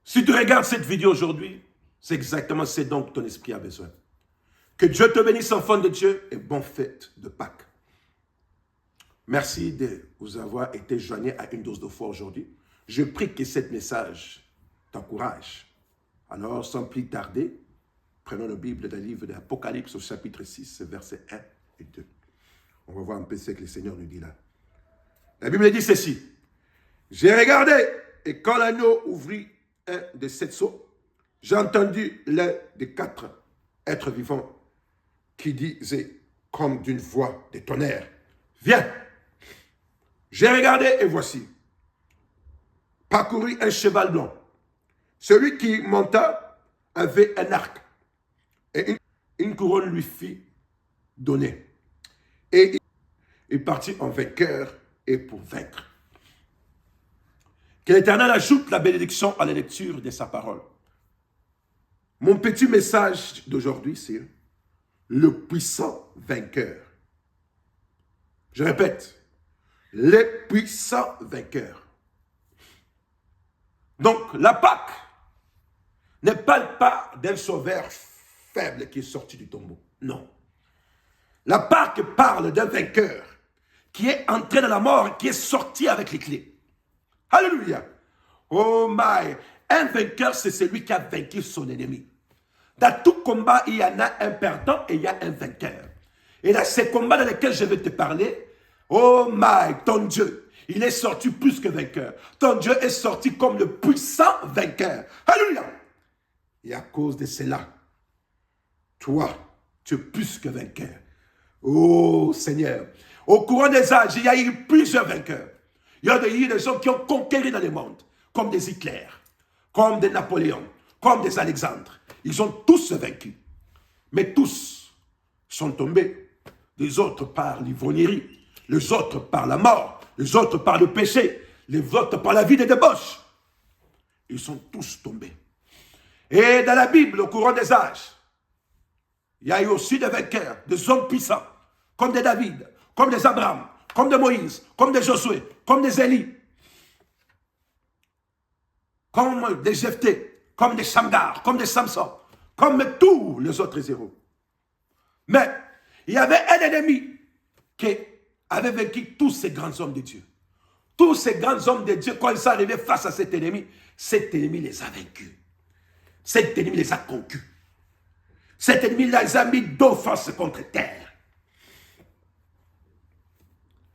Si tu regardes cette vidéo aujourd'hui, c'est exactement ce dont ton esprit a besoin. Que Dieu te bénisse, enfant de Dieu, et bonne fête de Pâques. Merci de vous avoir été joignés à une dose de foi aujourd'hui. Je prie que ce message t'encourage. Alors, sans plus tarder, prenons la Bible dans le livre de l'Apocalypse au chapitre 6, versets 1 et 2. On va voir un peu ce que le Seigneur nous dit là. La Bible dit ceci. J'ai regardé, et quand l'agneau ouvrit un de sept sceaux, j'ai entendu l'un des quatre êtres vivants qui disait comme d'une voix de tonnerre, viens. J'ai regardé et voici, parcouru un cheval blanc. Celui qui monta avait un arc et une couronne lui fit donner. Et il partit en vainqueur et pour vaincre. Que l'Éternel ajoute la bénédiction à la lecture de sa parole. Mon petit message d'aujourd'hui, c'est le puissant vainqueur. Je répète, les puissants vainqueurs. Donc, la Pâque ne parle pas d'un sauveur faible qui est sorti du tombeau. Non. La Pâque parle d'un vainqueur qui est entré dans la mort, qui est sorti avec les clés. Alléluia. Oh my. Un vainqueur, c'est celui qui a vaincu son ennemi. Dans tout combat, il y en a un perdant et il y a un vainqueur. Et dans ces combats dans lesquels je vais te parler, oh my, ton Dieu, il est sorti plus que vainqueur. Ton Dieu est sorti comme le puissant vainqueur. Alléluia. Et à cause de cela, toi, tu es plus que vainqueur. Oh Seigneur, au courant des âges, il y a eu plusieurs vainqueurs. Il y a eu des gens qui ont conquéri dans le monde, comme des Hitler, comme des Napoléons, comme des Alexandres. Ils ont tous vaincu. Mais tous sont tombés. Les autres par l'ivrognerie, les autres par la mort, les autres par le péché, les autres par la vie de débauche. Ils sont tous tombés. Et dans la Bible, au courant des âges, il y a eu aussi des vainqueurs, des hommes puissants, comme des David, comme des Abraham, comme des Moïse, comme des Josué, comme des Élie, comme des Jephthé, comme des Shamgar, comme des Samson, comme tous les autres héros. Mais il y avait un ennemi qui avait vaincu tous ces grands hommes de Dieu. Tous ces grands hommes de Dieu, quand ils sont arrivés face à cet ennemi les a vaincus. Cet ennemi les a conquis. Cet ennemi les a mis d'offense contre terre.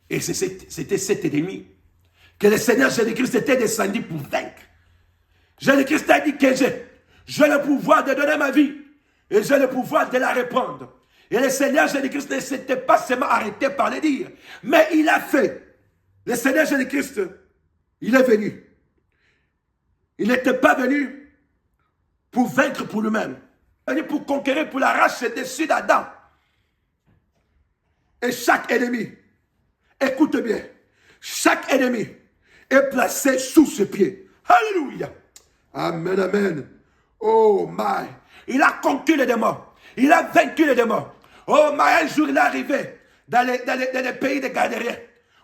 Et c'était cet ennemi que le Seigneur Jésus-Christ était descendu pour vaincre. Jésus-Christ a dit que j'ai le pouvoir de donner ma vie et j'ai le pouvoir de la répandre. Et le Seigneur Jésus-Christ ne s'était pas seulement arrêté par le dire, mais il a fait. Le Seigneur Jésus-Christ, il est venu. Il n'était pas venu pour vaincre pour lui-même. Il est venu pour conquérir, pour la race dessus d'Adam. Et chaque ennemi, écoute bien, chaque ennemi est placé sous ses pieds. Alléluia. Amen, amen. Oh my. Il a conquis les démons. Il a vaincu les démons. Oh my, un jour il est arrivé dans les pays des Galériens.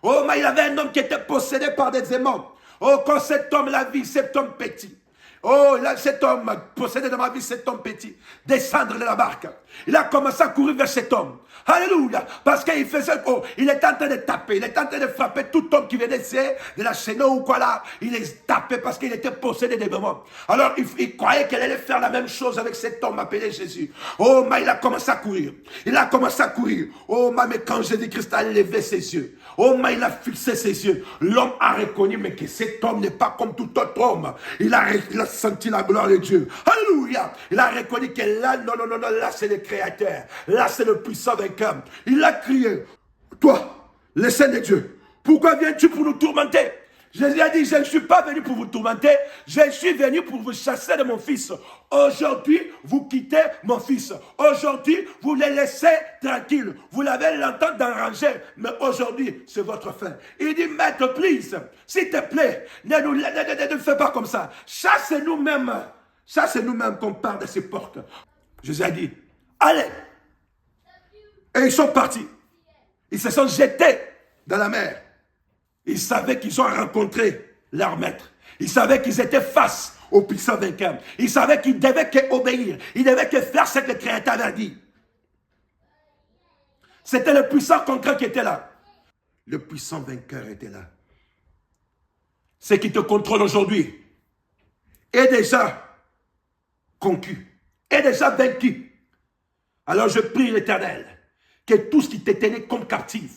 Oh my, il avait un homme qui était possédé par des démons. Oh, quand cet homme l'a vu, cet homme petit. Oh, là, cet homme possédé dans ma vie, cet homme petit, descendre de la barque. Il a commencé à courir vers cet homme. Alléluia. Parce qu'il faisait, oh, il était en train de taper, il était en train de frapper tout homme qui venait de la chaîne ou quoi là. Il les tapait parce qu'il était possédé des démons. Alors, il croyait qu'elle allait faire la même chose avec cet homme appelé Jésus. Oh, mais il a commencé à courir. Il a commencé à courir. Oh, mais quand Jésus-Christ a levé ses yeux, oh, mais il a fixé ses yeux. L'homme a reconnu, mais que cet homme n'est pas comme tout autre homme. Il a senti la gloire de Dieu. Alléluia. Il a reconnu que là, non, là c'est le Créateur. Là c'est le puissant vainqueur. Il a crié, toi, le Saint de Dieu, pourquoi viens-tu pour nous tourmenter? Jésus a dit, je ne suis pas venu pour vous tourmenter, je suis venu pour vous chasser de mon fils. Aujourd'hui, vous quittez mon fils. Aujourd'hui, vous le laissez tranquille. Vous l'avez longtemps d'arranger, mais aujourd'hui, c'est votre fin. Il dit, maître, please, s'il te plaît, ne fais pas comme ça. Chasse-nous même qu'on part de ces portes. Jésus a dit, allez. Et ils sont partis. Ils se sont jetés dans la mer. Ils savaient qu'ils ont rencontré leur maître. Ils savaient qu'ils étaient face au puissant vainqueur. Il savait qu'il devait qu'obéir. Il devait que faire ce que le Créateur avait dit. C'était le puissant conquérant qui était là. Le puissant vainqueur était là. Ce qui te contrôle aujourd'hui est déjà conquis, est déjà vaincu. Alors je prie l'Éternel que tout ce qui te tenait comme captif,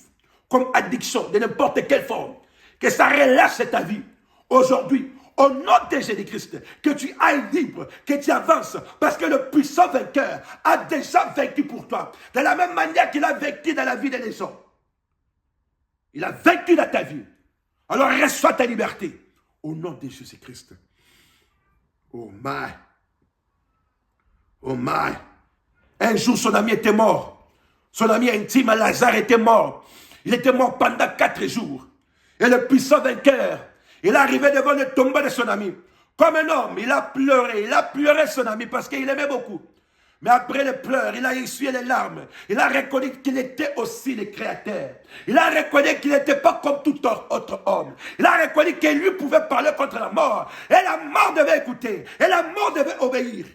comme addiction, de n'importe quelle forme, que ça relâche ta vie aujourd'hui. Au nom de Jésus-Christ, que tu ailles libre, que tu avances, parce que le puissant vainqueur a déjà vaincu pour toi. De la même manière qu'il a vaincu dans la vie des gens. Il a vaincu dans ta vie. Alors reçois ta liberté. Au nom de Jésus-Christ. Oh my. Oh my. Un jour, son ami était mort. Son ami intime, Lazare, était mort. Il était mort pendant 4 jours. Et le puissant vainqueur, il est arrivé devant le tombeau de son ami. Comme un homme, il a pleuré son ami parce qu'il aimait beaucoup. Mais après les pleurs, il a essuyé les larmes. Il a reconnu qu'il était aussi le Créateur. Il a reconnu qu'il n'était pas comme tout autre homme. Il a reconnu que lui pouvait parler contre la mort. Et la mort devait écouter. Et la mort devait obéir.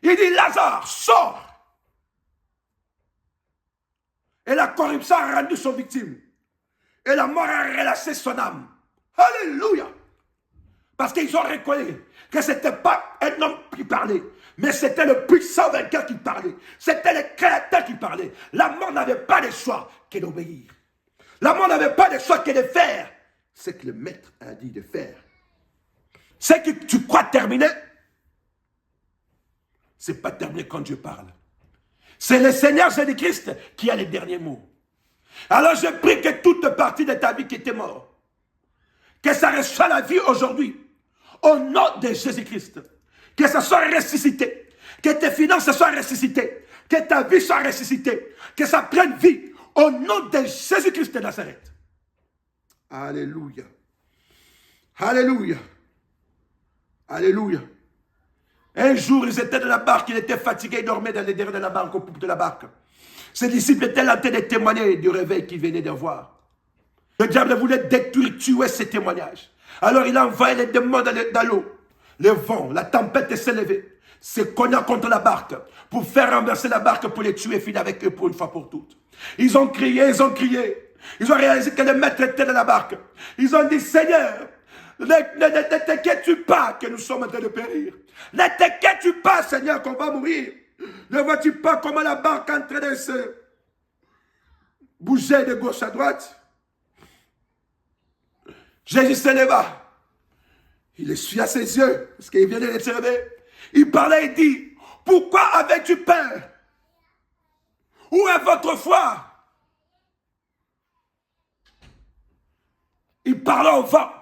Il dit, Lazare, sors. Et la corruption a rendu son victime. Et la mort a relâché son âme. Alléluia. Parce qu'ils ont reconnu que ce n'était pas un homme qui parlait, mais c'était le puissant vainqueur qui parlait. C'était le Créateur qui parlait. La mort n'avait pas de choix que d'obéir. La mort n'avait pas de choix que de faire ce que le maître a dit de faire. Ce que tu crois terminer, ce n'est pas terminé quand Dieu parle. C'est le Seigneur Jésus-Christ qui a les derniers mots. Alors je prie que toute partie de ta vie qui était morte, que ça reçoive la vie aujourd'hui, au nom de Jésus-Christ. Que ça soit ressuscité, que tes finances soient ressuscitées, que ta vie soit ressuscitée, que ça prenne vie, au nom de Jésus-Christ de Nazareth. Alléluia. Alléluia. Alléluia. Un jour, ils étaient dans la barque, ils étaient fatigués, ils dormaient dans les derrière de la barque, au poupe de la barque. Ses disciples étaient en train de témoigner du réveil qu'ils venaient de voir. Le diable voulait détruire, tuer ces témoignages. Alors il a envoyé les démons dans l'eau. Le vent, la tempête s'est levée. C'est cognant contre la barque pour faire renverser la barque, pour les tuer, finir avec eux pour une fois pour toutes. Ils ont crié, ils ont crié. Ils ont réalisé que le maître était dans la barque. Ils ont dit, Seigneur, ne t'inquiète-tu pas que nous sommes en train de périr. Ne t'inquiète-tu pas, Seigneur, qu'on va mourir. Ne vois-tu pas comment la barque est en train de se bouger de gauche à droite? Jésus se leva. Il essuya ses yeux, parce qu'il vient de les lever. Il parlait et dit, pourquoi avais-tu peur? Où est votre foi? Il parlait au vent.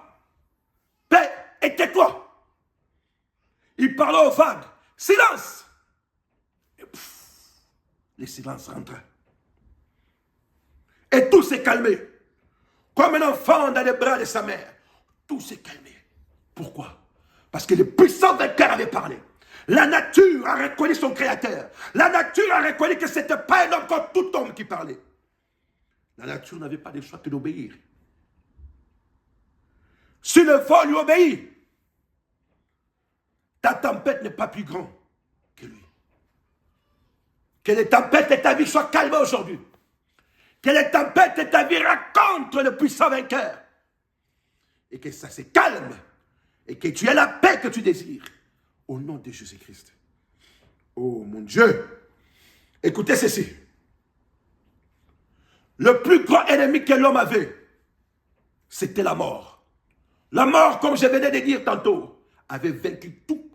Paix, et tais-toi. Il parlait aux vagues. Silence. Et le silence rentra. Et tout s'est calmé. Comme un enfant dans les bras de sa mère. Tout s'est calmé. Pourquoi? Parce que le puissant vainqueur avait parlé. La nature a reconnu son créateur. La nature a reconnu que ce n'était pas un homme comme tout homme qui parlait. La nature n'avait pas de choix que d'obéir. Si le vent lui obéit, ta tempête n'est pas plus grande que lui. Que les tempêtes de ta vie soient calmées aujourd'hui. Que les tempêtes de ta vie racontent le puissant vainqueur. Et que ça se calme. Et que tu aies la paix que tu désires. Au nom de Jésus-Christ. Oh mon Dieu. Écoutez ceci. Le plus grand ennemi que l'homme avait, c'était la mort. La mort, comme je venais de dire tantôt, avait vaincu tous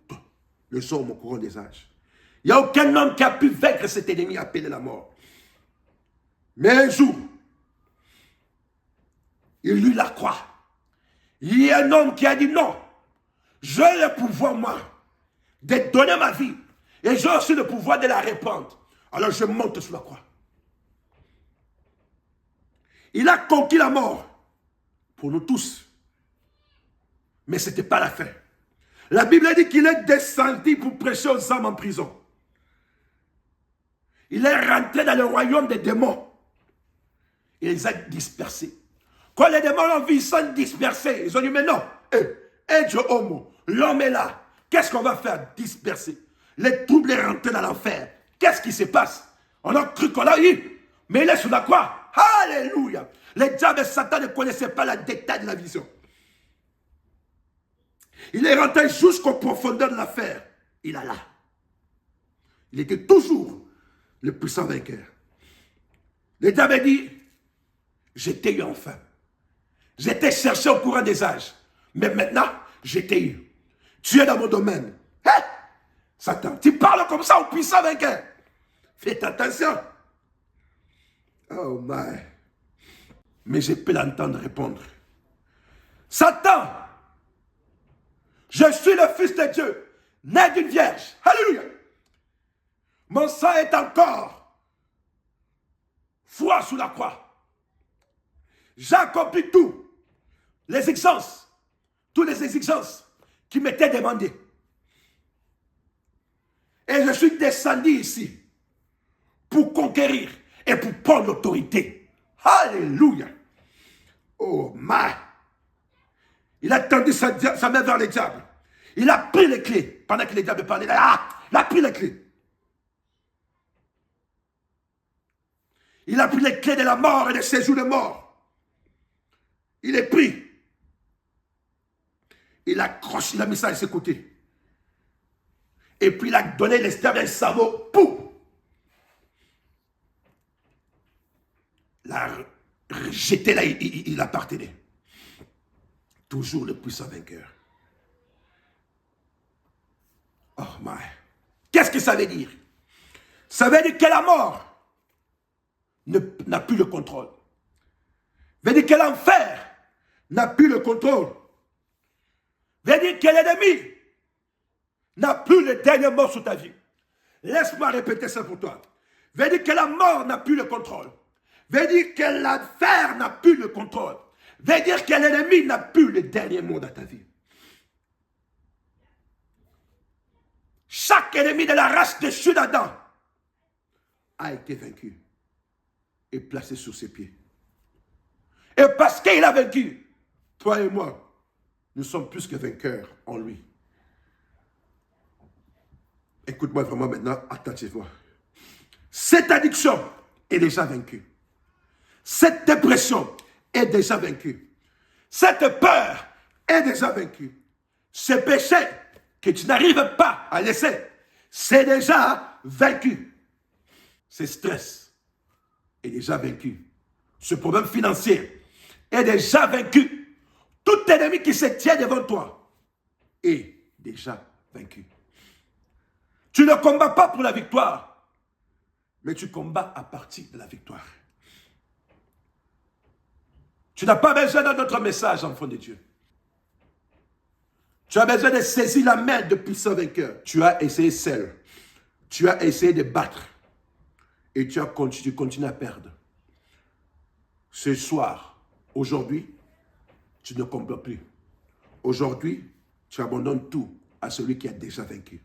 les hommes au courant des âges. Il n'y a aucun homme qui a pu vaincre cet ennemi appelé la mort. Mais un jour, il eut la croix. Il y a un homme qui a dit non, j'ai le pouvoir, moi, de donner ma vie. Et j'ai aussi le pouvoir de la répandre. Alors je monte sur la croix. Il a conquis la mort pour nous tous. Mais ce n'était pas la fin. La Bible dit qu'il est descendu pour prêcher aux âmes en prison. Il est rentré dans le royaume des démons. Il les a dispersés. Quand les démons ont vu, ils sont dispersés. Ils ont dit, mais non, Dieu homo, l'homme est là. Qu'est-ce qu'on va faire? Disperser. Les troubles est rentré dans l'enfer. Qu'est-ce qui se passe? On a cru qu'on l'a eu, mais il est sur la croix. Alléluia. Les diables et Satan ne connaissaient pas le détail de la vision. Il est rentré jusqu'aux profondeurs de l'affaire. Il est là. Il était toujours le puissant vainqueur. Le diable a dit, j'étais eu enfin. J'étais cherché au courant des âges. Mais maintenant, j'étais eu. Tu es dans mon domaine. Hein? Satan, tu parles comme ça au puissant vainqueur. Faites attention. Oh my. Mais je peux l'entendre répondre. Satan, je suis le Fils de Dieu, né d'une vierge. Alléluia. Mon sang est encore froid sous la croix. J'ai accompli tout. Les exigences, toutes les exigences qui m'étaient demandées. Et je suis descendu ici pour conquérir et pour prendre l'autorité. Alléluia. Oh my. Il a tendu sa main vers le diable. Il a pris les clés. Pendant que les diables parlaient, il a pris les clés. Il a pris les clés de la mort et de séjour de mort. Il est pris. Il accroche, il a mis ça à ses côtés. Et puis il a donné l'esclave d'un cerveau. Pouf! L'a rejeté là, il appartenait. Toujours le puissant vainqueur. Oh my. Qu'est-ce que ça veut dire? Ça veut dire que la mort n'a plus le contrôle. Ça veut dire que l'enfer n'a plus le contrôle. Ça veut dire que l'ennemi n'a plus le dernier mot sur ta vie. Laisse-moi répéter ça pour toi. Ça veut dire que la mort n'a plus le contrôle. Ça veut dire que l'enfer n'a plus le contrôle. Ça veut dire que l'ennemi n'a plus le dernier mot dans ta vie. Chaque ennemi de la race de Judas d'Adam a été vaincu et placé sur ses pieds. Et parce qu'il a vaincu, toi et moi, nous sommes plus que vainqueurs en lui. Écoute-moi vraiment maintenant attentivement. Cette addiction est déjà vaincue. Cette dépression est déjà vaincue. Cette peur est déjà vaincue. Ce péché que tu n'arrives pas à laisser, c'est déjà vaincu. Ce stress est déjà vaincu. Ce problème financier est déjà vaincu. Tout ennemi qui se tient devant toi est déjà vaincu. Tu ne combats pas pour la victoire, mais tu combats à partir de la victoire. Tu n'as pas besoin d'un autre message, enfant de Dieu. Tu as besoin de saisir la main de puissant vainqueur. Tu as essayé seul. Tu as essayé de battre. Et tu continues à perdre. Ce soir, aujourd'hui, tu ne combats plus. Aujourd'hui, tu abandonnes tout à celui qui a déjà vaincu.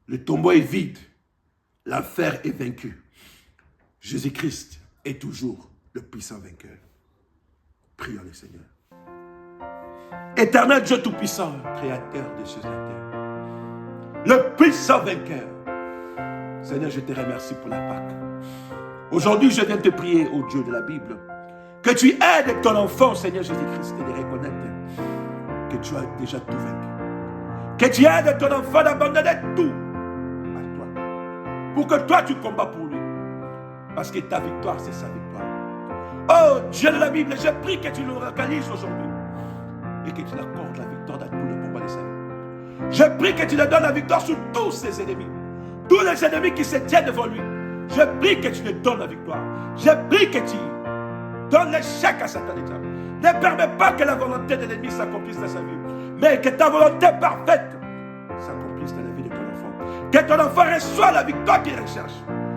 Le tombeau est vide. L'enfer est vaincu. Jésus-Christ est toujours le puissant vainqueur. Prions le Seigneur. Éternel Dieu Tout-Puissant, Créateur des cieux et de la terre, le puissant vainqueur. Seigneur, je te remercie pour la Pâque. Aujourd'hui, je viens te prier, ô Dieu de la Bible, que tu aides ton enfant, Seigneur Jésus-Christ, de reconnaître que tu as déjà tout vaincu. Que tu aides ton enfant d'abandonner tout à toi, pour que toi tu combats pour lui. Parce que ta victoire, c'est sa victoire. Oh Dieu de la Bible, je prie que tu le localises aujourd'hui et que tu l'accordes la victoire dans tous les combats de sa vie. Je prie que tu lui donnes la victoire sur tous ses ennemis. Tous les ennemis qui se tiennent devant lui. Je prie que tu lui donnes la victoire. Je prie que tu donnes l'échec à Satan et diable. Ne permets pas que la volonté de l'ennemi s'accomplisse dans sa vie, mais que ta volonté parfaite s'accomplisse dans la vie de ton enfant. Que ton enfant reçoive la victoire qu'il recherche,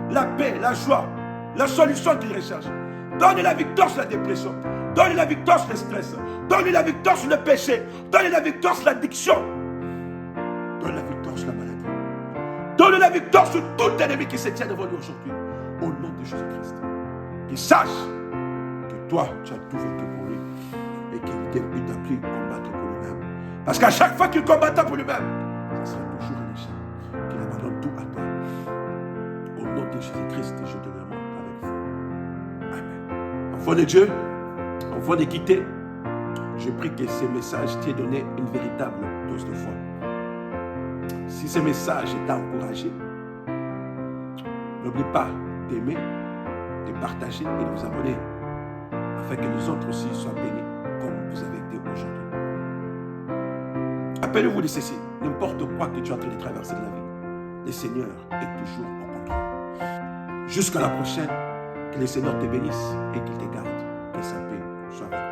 la paix, la joie, la solution qu'il recherche. Donne la victoire sur la dépression. Donne la victoire sur le stress. Donne la victoire sur le péché. Donne la victoire sur l'addiction. Donne la victoire sur la maladie. Donne la victoire sur tout ennemi qui se tient devant nous aujourd'hui. Au nom de Jésus-Christ. qu'il sache que toi, tu as tout vécu pour lui et qu'il t'a pris combattre pour lui-même. Parce qu'à chaque fois qu'il combattra pour lui-même, ça sera toujours un échec. Qu'il abandonne tout à toi. Au nom de Jésus-Christ, je te demande avec vous. Amen. Enfant de Dieu, enfant d'équité, je prie que ces messages t'aient donné une véritable dose de foi. Si ce message t'a encouragé, n'oublie pas d'aimer, de partager et de vous abonner afin que les autres aussi soient bénis comme vous avez été aujourd'hui. Appelez-vous de ceci, n'importe quoi que tu es en train de traverser de la vie, le Seigneur est toujours au contrôle. Jusqu'à la prochaine, que le Seigneur te bénisse et qu'il te garde, que sa paix soit avec toi.